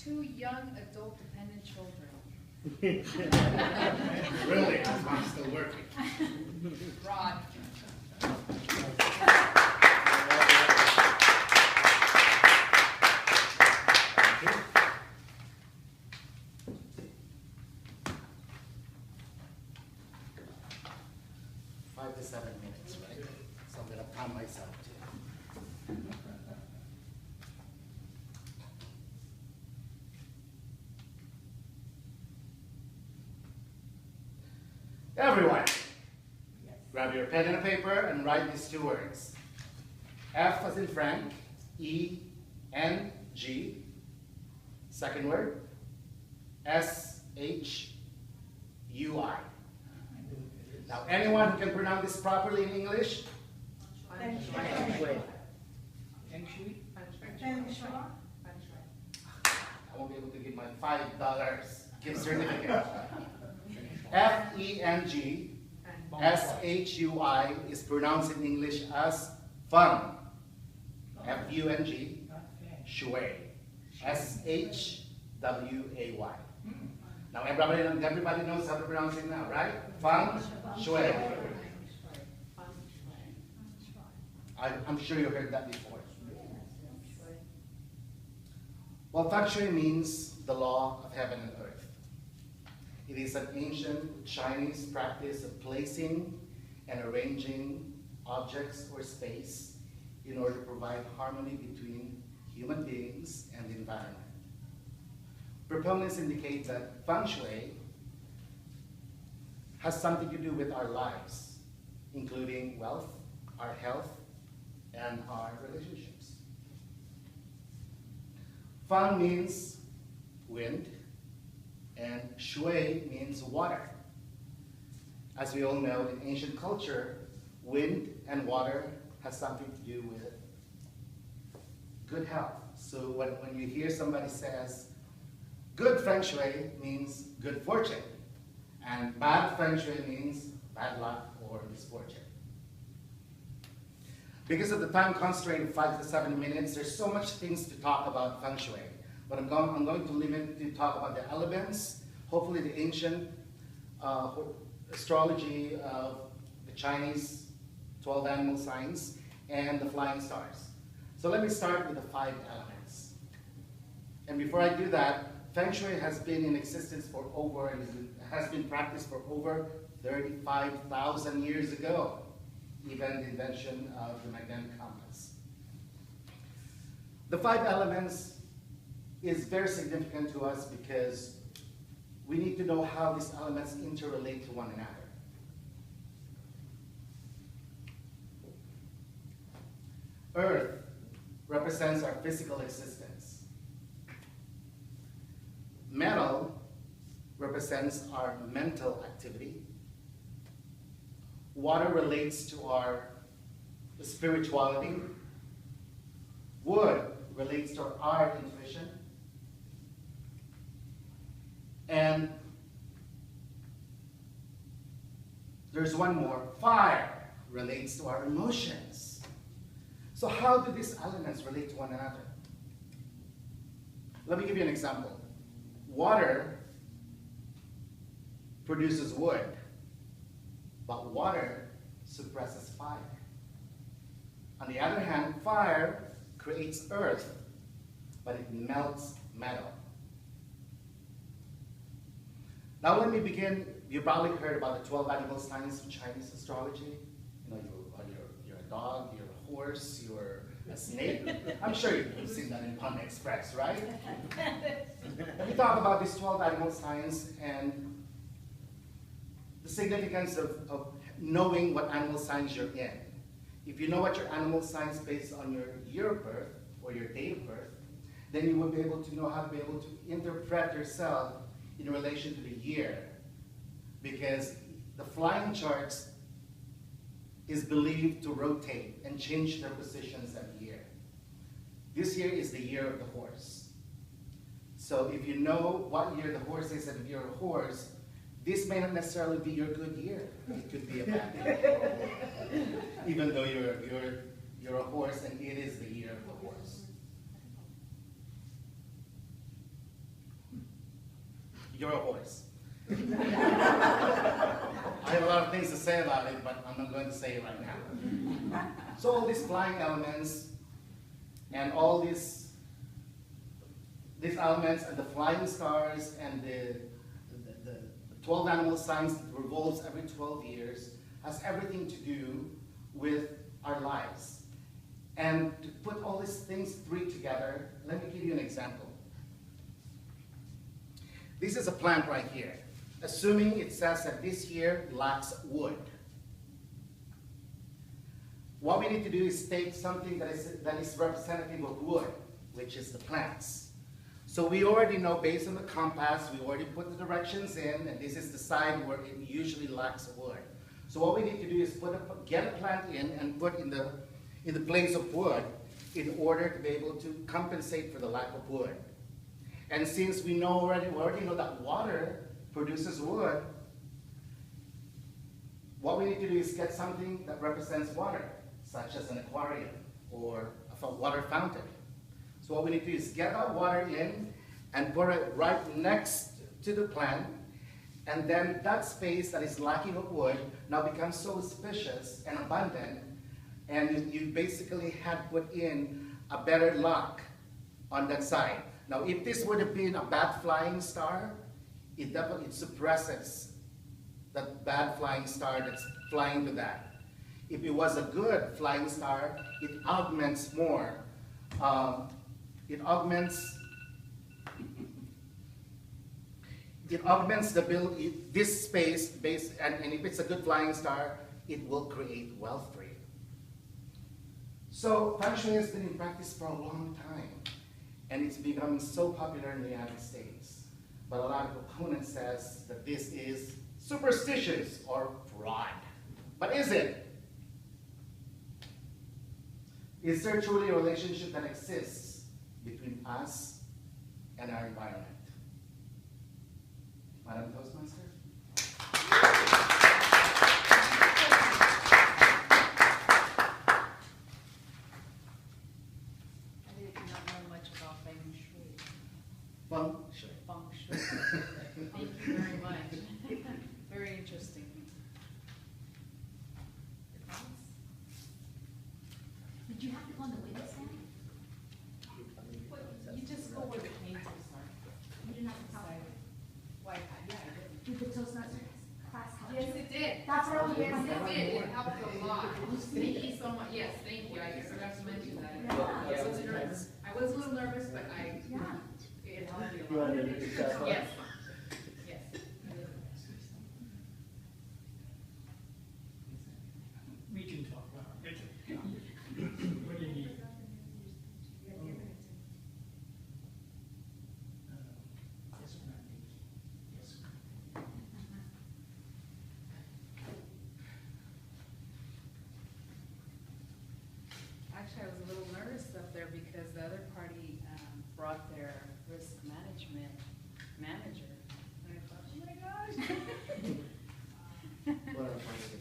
2 young adult-dependent children. Really? I'm still working. Rod. 5 to 7 minutes, right? So I'm going to time myself too. Everyone, grab your pen and a paper and write these 2 words. F as in Frank, E, N, G. Second word, S, H, U, I. Now, anyone who can pronounce this properly in English? Feng Shui. I won't be able to give my $5 gift certificate. F-E-N-G, S-H-U-I is pronounced in English as feng. F-U-N-G, shui. S-H-W-A-Y. Now everybody knows how to pronounce it now, right? Feng shui. I'm sure you heard that before. Well, feng shui means the law of heaven and earth. It is an ancient Chinese practice of placing and arranging objects or space in order to provide harmony between human beings and the environment. Proponents indicate that feng shui has something to do with our lives, including wealth, our health, and our relationships. Feng means wind, and shui means water. As we all know, in ancient culture, wind and water has something to do with good health. So when you hear somebody says, good feng shui means good fortune, and bad feng shui means bad luck or misfortune. Because of the time constraint of 5 to 7 minutes, there's so much things to talk about feng shui. But I'm going to limit to talk about the elements, hopefully the ancient astrology of the Chinese 12 animal signs and the flying stars. So let me start with the 5 elements. And before I do that, feng shui has been in existence for has been practiced for over 35,000 years ago, even the invention of the magnetic compass. The 5 elements is very significant to us because we need to know how these elements interrelate to one another. Earth represents our physical existence. Metal represents our mental activity. Water relates to our spirituality. Wood relates to our intuition. And there's one more. Fire relates to our emotions. So how do these elements relate to one another? Let me give you an example. Water produces wood, but water suppresses fire. On the other hand, fire creates earth, but it melts metal. Now let me begin. You probably heard about the 12 animal signs of Chinese astrology. You know, you're a dog, you're a horse, you're a snake. I'm sure you've seen that in Panda Express, right? Let me talk about these 12 animal signs and the significance of knowing what animal signs you're in. If you know what your animal sign is based on your year of birth or your date of birth, then you will be able to know how to be able to interpret yourself in relation to the year, because the flying charts is believed to rotate and change their positions every year. This year is the year of the horse. So if you know what year the horse is and if you're a horse, this may not necessarily be your good year. It could be a bad year. Even though you're a horse and it is the year of the horse. you're a horse. I have a lot of things to say about it, but I'm not going to say it right now. So all these flying elements and all these elements and the flying stars and the 12 animal signs that revolves every 12 years has everything to do with our lives. And to put all these things three together, let me give you an example. This is a plant right here. Assuming it says that this year lacks wood. What we need to do is take something that is representative of wood, which is the plants. So we already know, based on the compass, we already put the directions in, and this is the side where it usually lacks wood. So what we need to do is get a plant in and put in the place of wood in order to be able to compensate for the lack of wood. And since we already know that water produces wood, what we need to do is get something that represents water, such as an aquarium or a water fountain. So what we need to do is get that water in and put it right next to the plant, and then that space that is lacking of wood now becomes so spacious and abundant, and you basically had put in a better lock on that side. Now, if this would have been a bad flying star, it suppresses that bad flying star that's flying to that. If it was a good flying star, it augments more. It augments this space, and if it's a good flying star, it will create wealth for you. So feng shui has been in practice for a long time, and it's becoming so popular in the United States. But a lot of opponents says that this is superstitious or fraud. But is it? Is there truly a relationship that exists between us and our environment? Madam Toastmaster? I did not know much about feng shui. Feng shui. Feng shui. Thank you very much. Very interesting. Did you have to go on the witness stand? You just go where the painters are. You didn't have to tell them. Why, yeah, I did. Did the Toastmasters class help Yes, you? it did. That's what I was Yes, wondering. it did. It helped a lot. Thank you so much. Yes, thank you. I forgot to mention that. Yeah. I was a little nervous, but Yeah. it helped me a You lot. wanted to do that one? Yes. Yes. We can talk about it. What do you need? Yes, ma'am. Yes, ma'am. Actually, I was a little nervous up there because the other party brought their risk management manager. And I thought, oh my gosh. What are the